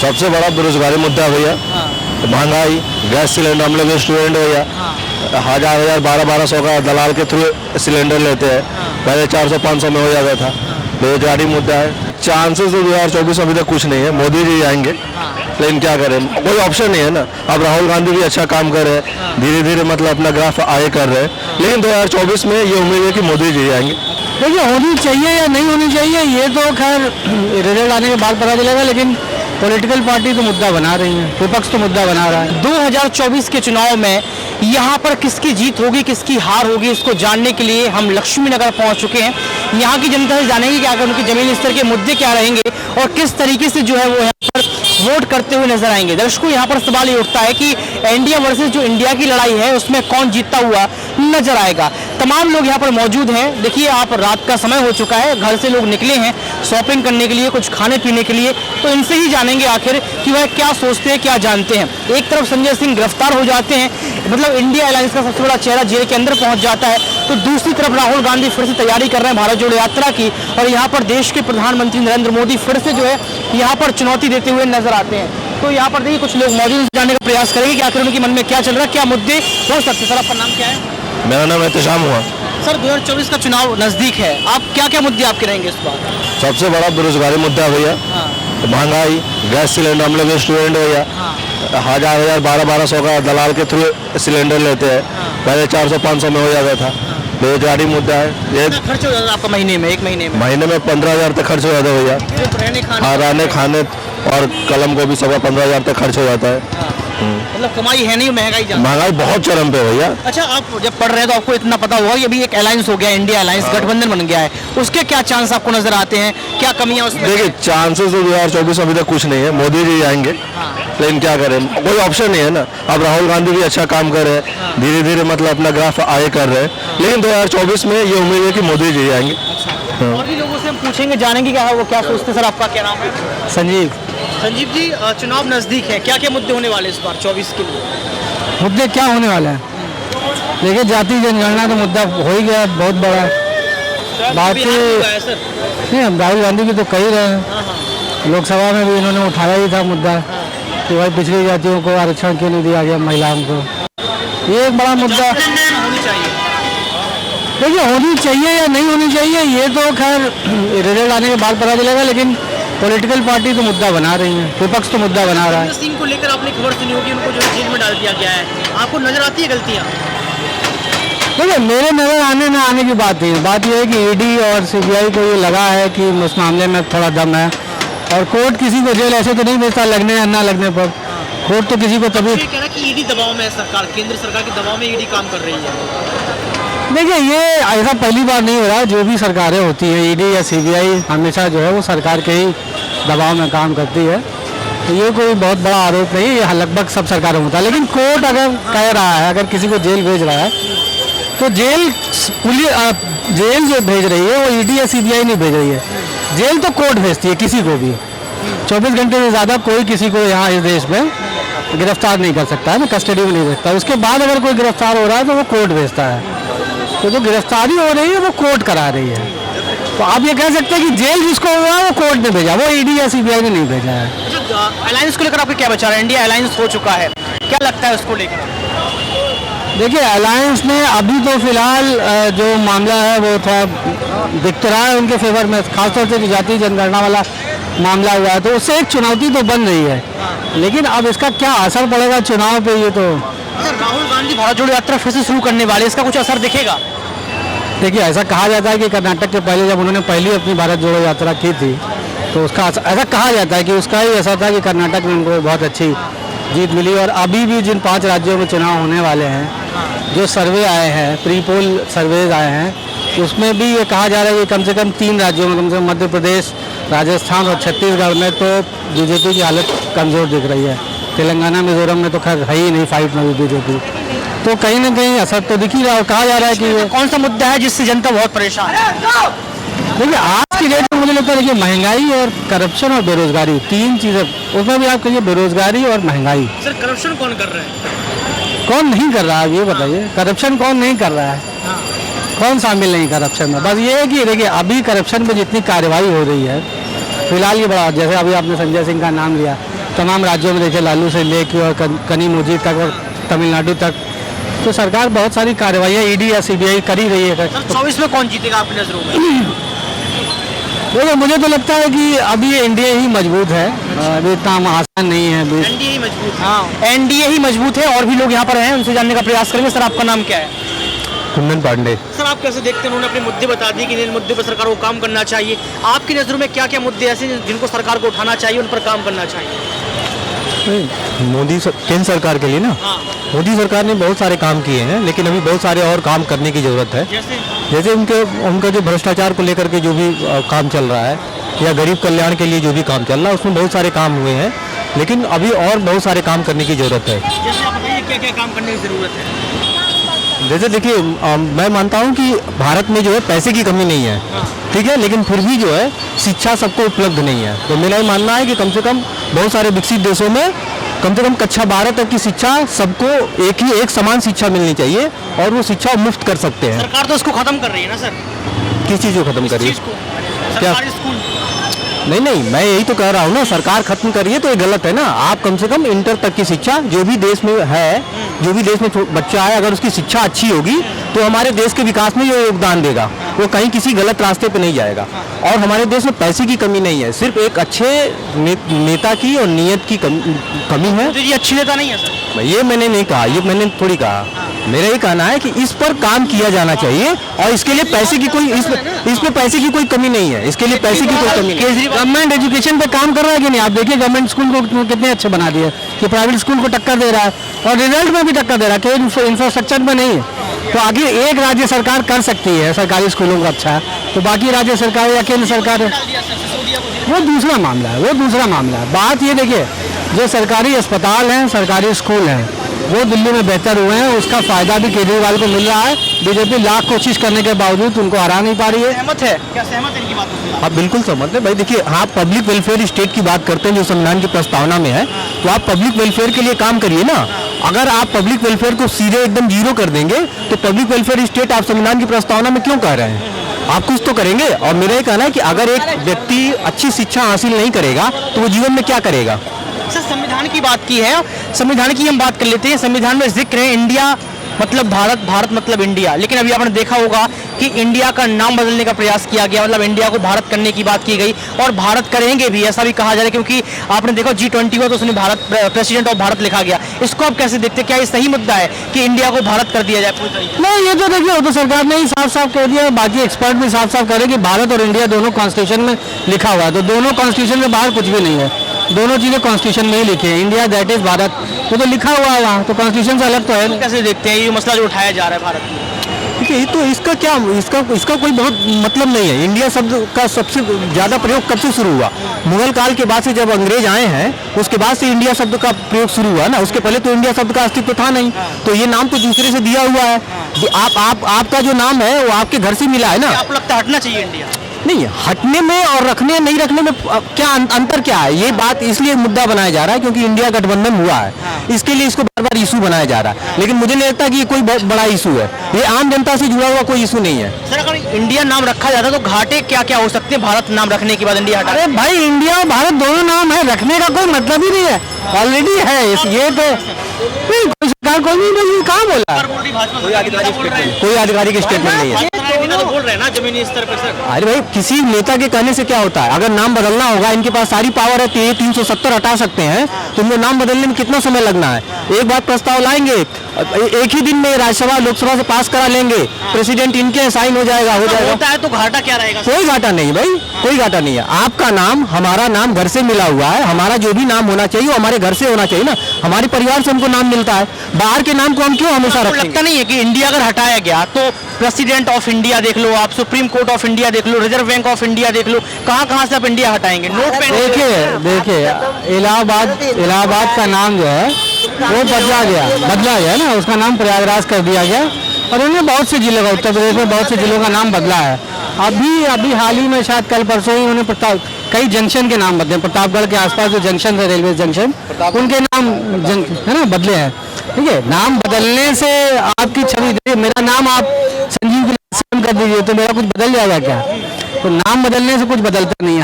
सबसे बड़ा बेरोजगारी मुद्दा है भैया। महंगाई, गैस सिलेंडर, हम लोग स्टूडेंट भैया, 1000 1200 का दलाल के थ्रू सिलेंडर लेते हैं। पहले 400-500 में हो जाता था। बेरोजगारी मुद्दा है। चांसेस 2024 में अभी तक कुछ नहीं है। मोदी जी आएंगे, लेकिन क्या करें, कोई ऑप्शन नहीं है ना। अब राहुल गांधी भी अच्छा काम कर रहे हैं, धीरे धीरे मतलब अपना ग्राफ आगे कर रहे हैं, लेकिन 2024 में ये उम्मीद है कि मोदी जी आएंगे। देखिए, होनी चाहिए या नहीं होनी चाहिए ये तो खैर रिजल्ट आने के बाद पता चलेगा, लेकिन पॉलिटिकल पार्टी तो मुद्दा बना रही है, विपक्ष तो मुद्दा बना रहा है। 2024 के चुनाव में यहाँ पर किसकी जीत होगी, किसकी हार होगी, इसको जानने के लिए हम लक्ष्मी नगर पहुँच चुके हैं। यहाँ की जनता से जानेंगे कि आखिर उनके जमीनी स्तर के मुद्दे क्या रहेंगे और किस तरीके से जो है वो यहाँ पर वोट करते हुए नजर आएंगे। दर्शकों, यहाँ पर सवाल ये उठता है कि इंडिया वर्सेस जो इंडिया की लड़ाई है उसमें कौन जीतता हुआ नजर आएगा। तमाम लोग यहाँ पर मौजूद हैं। देखिए, आप रात का समय हो चुका है, घर से लोग निकले हैं शॉपिंग करने के लिए, कुछ खाने पीने के लिए, तो इनसे ही जानेंगे आखिर कि वह क्या सोचते हैं, क्या जानते हैं। एक तरफ संजय सिंह गिरफ्तार हो जाते हैं, मतलब इंडिया अलायंस का सबसे बड़ा चेहरा जेल के अंदर पहुंच जाता है, तो दूसरी तरफ राहुल गांधी फिर से तैयारी कर रहे हैं भारत जोड़ो यात्रा की, और यहाँ पर देश के प्रधानमंत्री नरेंद्र मोदी फिर से जो है यहाँ पर चुनौती देते हुए नजर आते हैं। तो यहाँ पर देखिए, कुछ लोग मौजूद जानने का प्रयास करेंगे कि आखिर उनके मन में क्या चल रहा है, क्या मुद्दे हो सकते हैं। सर, आपका नाम क्या है? मेरा नाम एहतशाम हुआ। सर, 2024 का चुनाव नजदीक है, आप क्या क्या मुद्दे आपके रहेंगे इस बार? सबसे बड़ा बेरोजगारी मुद्दा है भैया। महंगाई, गैस सिलेंडर, हम लोग स्टूडेंट भैया, 1000 1200 का दलाल के थ्रू सिलेंडर लेते हैं। पहले 400-500 में हो जाता था। बेरोजगारी मुद्दा है। ये खर्च हो जाता है आपका महीने में, एक महीने में? महीने में 15,000 तक खर्च हो जाता है भैया। रहने खाने और कलम को भी सवा 15,000 तक खर्च हो जाता है। मतलब कमाई है नहीं, महंगाई ज्यादा। महंगाई बहुत चरम पे भैया। अच्छा, आप जब पढ़ रहे हैं तो आपको इतना पता होगा कि अभी एक अलायंस हो गया, इंडिया अलायंस गठबंधन बन गया है, उसके क्या चांस आपको नजर आते हैं, क्या कमियां उसमें? देखिए, चांसेस 2024 में अभी तक कुछ नहीं है। मोदी जी आएंगे, लेकिन क्या करें, कोई ऑप्शन नहीं है ना। अब राहुल गांधी भी अच्छा काम कर रहे हैं, धीरे धीरे मतलब अपना ग्राफ आगे कर रहे हैं, लेकिन 2024 में ये उम्मीद है कि मोदी जी आएंगे। और भी लोगों से हम पूछेंगे, जानेंगे क्या है वो क्या सोचते हैं। सर, आपका क्या नाम है? संजीव। संजीव जी, चुनाव नजदीक है, क्या क्या मुद्दे होने वाले इस बार 24 के लिए? मुद्दे क्या होने वाले हैं? देखिए, जाति जनगणना तो मुद्दा हो ही गया बहुत बड़ा। बाकी नहीं, हम राहुल गांधी की तो कह ही रहे हैं, लोकसभा में भी इन्होंने उठाया ही था मुद्दा कि भाई पिछड़ी जातियों को आरक्षण क्यों नहीं दिया गया, महिलाओं को। ये एक बड़ा मुद्दा। देखिए, होनी चाहिए या नहीं होनी चाहिए ये तो खैर रिजल्ट आने के बाद पता चलेगा, लेकिन पॉलिटिकल पार्टी तो मुद्दा बना रही है, विपक्ष तो मुद्दा बना रहा है। सिंह को लेकर आपने खबर सुनी होगी, उनको जो जेल में डाल दिया गया है, आपको नजर आती है गलतियां? देखिए, मेरे नजर आने न आने की बात है, बात यह है कि ईडी और सीबीआई को ये लगा है कि उस मामले में थोड़ा दम है, और कोर्ट किसी को जेल ऐसे तो नहीं भेजता लगने या ना लगने पर। कोर्ट तो किसी को तभी कह रहा है कि ईडी दबाव में है, सरकार, केंद्र सरकार के दबाव में ईडी काम कर रही है। देखिए, ये ऐसा पहली बार नहीं हो रहा। जो भी सरकारें होती हैं, ईडी या सीबीआई हमेशा जो है वो सरकार के ही दबाव में काम करती है, तो ये कोई बहुत बड़ा आरोप नहीं है, ये लगभग सब सरकारों में होता है। लेकिन कोर्ट अगर कह रहा है, अगर किसी को जेल भेज रहा है, तो जेल जो भेज रही है वो ईडी या सीबीआई नहीं भेज रही है, जेल तो कोर्ट भेजती है किसी को भी। 24 घंटे से ज़्यादा कोई किसी को यहाँ इस देश में गिरफ्तार नहीं कर सकता है ना, कस्टडी में नहीं भेजता। उसके बाद अगर कोई गिरफ्तार हो रहा है तो वो कोर्ट भेजता है, तो जो गिरफ्तारी हो रही है वो कोर्ट करा रही है। तो आप ये कह सकते हैं कि जेल जिसको हुआ वो कोर्ट ने भेजा, वो ईडी या सीबीआई ने नहीं भेजा है। अलायंस को लेकर आपको क्या बचा रहा है? इंडिया अलायंस हो चुका है, क्या लगता है उसको लेकर? देखिए, अलायंस ने अभी तो फिलहाल जो मामला है वो थोड़ा दिख तो रहा है उनके फेवर में, खासतौर से जाति जनगणना वाला मामला हुआ है, तो उससे एक चुनौती तो बन रही है, लेकिन अब इसका क्या असर पड़ेगा चुनाव पे, ये तो। राहुल गांधी भारत जोड़ो यात्रा फिर से शुरू करने वाले, इसका कुछ असर दिखेगा? देखिए, ऐसा कहा जाता है कि कर्नाटक के पहले जब उन्होंने पहली अपनी भारत जोड़ो यात्रा की थी, तो उसका ऐसा कहा जाता है कि उसका ही असर था कि कर्नाटक में उनको बहुत अच्छी जीत मिली। और अभी भी जिन 5 राज्यों में चुनाव होने वाले हैं, जो सर्वे आए हैं, प्री पोल सर्वेज आए हैं, उसमें भी ये कहा जा रहा है कि कम से कम 3 राज्यों में, कम से कम मध्य प्रदेश, राजस्थान और छत्तीसगढ़ में तो बीजेपी की हालत कमज़ोर दिख रही है। तेलंगाना, मिजोरम में तो खैर है ही नहीं फाइट में भी बीजेपी, तो कहीं ना कहीं असर तो दिख ही रहा है। कहा जा रहा है कि कौन सा मुद्दा है जिससे जनता बहुत परेशान है? देखिए, आज की डेट में मुझे लगता है, देखिए, महंगाई और करप्शन और बेरोजगारी, 3 चीज़ें, उसमें भी आप कहिए बेरोजगारी और महंगाई। सर, करप्शन कौन कर रहा है? कौन नहीं कर रहा है ये बताइए? करप्शन कौन नहीं कर रहा है? कौन शामिल नहीं करप्शन में? बस ये है कि देखिए, अभी करप्शन पे जितनी कार्रवाई हो रही है फिलहाल, ये बड़ा, जैसे अभी आपने संजय सिंह का नाम लिया, तमाम राज्यों में देखे, लालू से लेके और कनीमोजी तक और तमिलनाडु तक, तो सरकार बहुत सारी कार्रवाइयाँ ईडी या सीबीआई कर ही रही है। सर 24 में कौन जीतेगा आपकी नजरों में? देखो मुझे तो लगता है कि अभी ये एनडीए ही मजबूत है, अभी इतना आसान नहीं है अभी। एनडीए ही मजबूत है। हाँ, एनडीए ही मजबूत है। और भी लोग यहाँ पर हैं, उनसे जानने का प्रयास करेंगे। सर आपका नाम क्या है? कुंदन पांडे। सर आप कैसे देखते हैं, उन्होंने अपने मुद्दे बता दिए कि इन मुद्दे पर सरकार को काम करना चाहिए। आपकी नज़रों में क्या क्या मुद्दे ऐसे हैं जिनको सरकार को उठाना चाहिए, उन पर काम करना चाहिए? केंद्र सरकार के लिए ना, हाँ, मोदी सरकार ने बहुत सारे काम किए हैं, लेकिन अभी बहुत सारे और काम करने की ज़रूरत है। जैसे उनका जो भ्रष्टाचार को लेकर के जो भी काम चल रहा है, या गरीब कल्याण के लिए जो भी काम चल रहा है, उसमें बहुत सारे काम हुए हैं, लेकिन अभी और बहुत सारे काम करने की ज़रूरत है। जैसे आप बताइए क्या क्या काम करने की ज़रूरत है? जैसे देखिए, मैं मानता हूँ कि भारत में जो है पैसे की कमी नहीं है, ठीक है, लेकिन फिर भी जो है शिक्षा सबको उपलब्ध नहीं है। तो मेरा ये मानना है कि कम से कम बहुत सारे विकसित देशों में कम से कम कक्षा 12 तक की शिक्षा सबको एक समान शिक्षा मिलनी चाहिए, और वो शिक्षा मुफ्त कर सकते हैं। सरकार तो इसको खत्म कर रही है ना सर? किस चीज़ को खत्म करिए? क्या? सरकारी स्कूल? नहीं, मैं यही तो कह रहा हूँ ना, सरकार खत्म करिए तो ये गलत है ना। आप कम से कम इंटर तक की शिक्षा, जो भी देश में है, जो भी देश में बच्चा है, अगर उसकी शिक्षा अच्छी होगी तो हमारे देश के विकास में ये योगदान देगा, वो कहीं किसी गलत रास्ते पे नहीं जाएगा। और हमारे देश में पैसे की कमी नहीं है, सिर्फ एक अच्छे नेता की और नीयत की कमी है। तो ये अच्छी नेता नहीं है सर? ये मैंने नहीं कहा, ये मैंने थोड़ी कहा। मेरा ये कहना है कि इस पर काम किया जाना चाहिए, और इसके लिए पैसे की कोई इसमें पैसे की कोई कमी नहीं है, इसके लिए पैसे की कोई कमी नहीं। गवर्नमेंट एजुकेशन पे काम कर रहा है कि नहीं? आप देखिए गवर्नमेंट स्कूल को कितने अच्छे बना दिए कि प्राइवेट स्कूल को टक्कर दे रहा है, और रिजल्ट में भी टक्कर दे रहा है, कि इंफ्रास्ट्रक्चर में नहीं है। तो आगे एक राज्य सरकार कर सकती है सरकारी स्कूलों को अच्छा, तो बाकी राज्य सरकार या केंद्र सरकार, वो दूसरा मामला है, वो दूसरा मामला है। बात ये देखिए, जो सरकारी अस्पताल हैं, सरकारी स्कूल हैं, वो दिल्ली में बेहतर हुए हैं, उसका फायदा भी केजरीवाल को मिल रहा है। बीजेपी लाख कोशिश करने के बावजूद उनको हरा नहीं पा रही है। सहमत है क्या? सहमत है इनकी बातों से? आप बिल्कुल सहमत है भाई। देखिए, आप पब्लिक वेलफेयर स्टेट की बात करते हैं जो संविधान की प्रस्तावना में है, तो आप पब्लिक वेलफेयर के लिए काम करिए ना। अगर आप पब्लिक वेलफेयर को सीधे एकदम जीरो कर देंगे, तो पब्लिक वेलफेयर स्टेट आप संविधान की प्रस्तावना में क्यों कह रहे हैं? आप कुछ तो करेंगे। और मेरा ये कहना है कि अगर एक व्यक्ति अच्छी शिक्षा हासिल नहीं करेगा तो वो जीवन में क्या करेगा? सर संविधान की बात की है, संविधान की हम बात कर लेते हैं। संविधान में जिक्र है इंडिया मतलब भारत, भारत मतलब इंडिया, लेकिन अभी आपने देखा होगा कि इंडिया का नाम बदलने का प्रयास किया गया, मतलब इंडिया को भारत करने की बात की गई, और भारत करेंगे भी ऐसा भी कहा जा रहा है, क्योंकि आपने देखा G20 हुआ तो उसमें भारत, प्रेसिडेंट ऑफ भारत लिखा गया। इसको आप कैसे देखते हैं? क्या ये सही मुद्दा है कि इंडिया को भारत कर दिया जाए पूरी तरीके? नहीं, ये तो देखिए, वो तो सरकार ने ही साफ साफ कह दिया, बाकी एक्सपर्ट भी साफ साफ कह रहे हैं कि भारत और इंडिया दोनों कॉन्स्टिट्यूशन में लिखा हुआ है, तो दोनों कॉन्स्टिट्यूशन के बाहर कुछ भी नहीं है, दोनों चीज़ें कॉन्स्टिट्यूशन में ही लिखी है। इंडिया दैट इज भारत, वो तो लिखा हुआ है वहाँ, तो कॉन्स्टिट्यूशन से अलग तो है। कैसे देखते हैं ये मसला जो उठाया जा रहा है भारत में? देखिए, ये तो इसका कोई बहुत मतलब नहीं है। इंडिया शब्द का सबसे ज़्यादा प्रयोग कब से शुरू हुआ? मुगल काल के बाद से, जब अंग्रेज आए हैं उसके बाद से इंडिया शब्द का प्रयोग शुरू हुआ ना। उसके पहले तो इंडिया शब्द का अस्तित्व था नहीं, तो ये नाम तो दूसरे से दिया हुआ है। आपका जो नाम है वो आपके घर से मिला है ना। आपको लगता है हटना चाहिए इंडिया? नहीं, हटने में और रखने नहीं रखने में क्या अंतर क्या है? ये बात इसलिए मुद्दा बनाया जा रहा है क्योंकि इंडिया गठबंधन हुआ है, इसके लिए इसको बार बार इशू बनाया जा रहा है, लेकिन मुझे नहीं लगता कि ये कोई बहुत बड़ा इशू है। ये आम जनता से जुड़ा हुआ कोई इशू नहीं है। सर अगर इंडिया नाम रखा जाता तो घाटे क्या क्या हो सकते हैं भारत नाम रखने के बाद इंडिया हटा? अरे भाई, इंडिया और भारत दोनों नाम है, रखने का कोई मतलब ही नहीं है, ऑलरेडी है। ये तो नहीं, कोई सरकार कोई नहीं, कहाँ बोला? कोई आधिकारिक स्टेटमेंट नहीं है। बोल रहे हैं ना जमीनी स्तर पर सर। अरे भाई, किसी नेता के कहने से क्या होता है? अगर नाम बदलना होगा, इनके पास सारी पावर है, तो ये 370 हटा सकते हैं, तो इनको नाम बदलने में कितना समय लगना है? एक बार प्रस्ताव लाएंगे, एक ही दिन में राज्यसभा लोकसभा से पास करा लेंगे, प्रेसिडेंट इनके साइन हो जाएगा। होता है तो घाटा क्या रहेगा? कोई घाटा नहीं भाई, कोई घाटा नहीं है। आपका नाम, हमारा नाम घर से मिला हुआ है, हमारा जो भी नाम होना चाहिए वो हमारे घर से होना चाहिए ना। हमारे परिवार से हमको नाम मिलता है, बाहर के नाम को हम क्यों हमेशा रखेंगे? लगता नहीं है कि इंडिया अगर हटाया गया तो प्रेसिडेंट ऑफ इंडिया देख लो आप, सुप्रीम कोर्ट ऑफ इंडिया देख लो, रिजर्व बैंक ऑफ इंडिया देख लो, कहाँ से आप इंडिया हटाएंगे? नोट पे देखिए इलाहाबाद का नाम जो है वो बदला गया ना, उसका नाम प्रयागराज कर दिया गया, और उन्होंने बहुत से जिलों का, उत्तर प्रदेश में बहुत से जिलों का नाम बदला है। अभी हाल ही में शायद कल परसों ही उन्होंने कई जंक्शन के नाम बदले, प्रतापगढ़ के आसपास जो जंक्शन है, रेलवे जंक्शन, उनके नाम है ना बदले हैं। ठीक है, नाम बदलने से आपकी छवि, मेरा नाम आप संजीव के कर दीजिए तो मेरा कुछ बदल जाएगा क्या? तो नाम बदलने से कुछ बदलता नहीं है।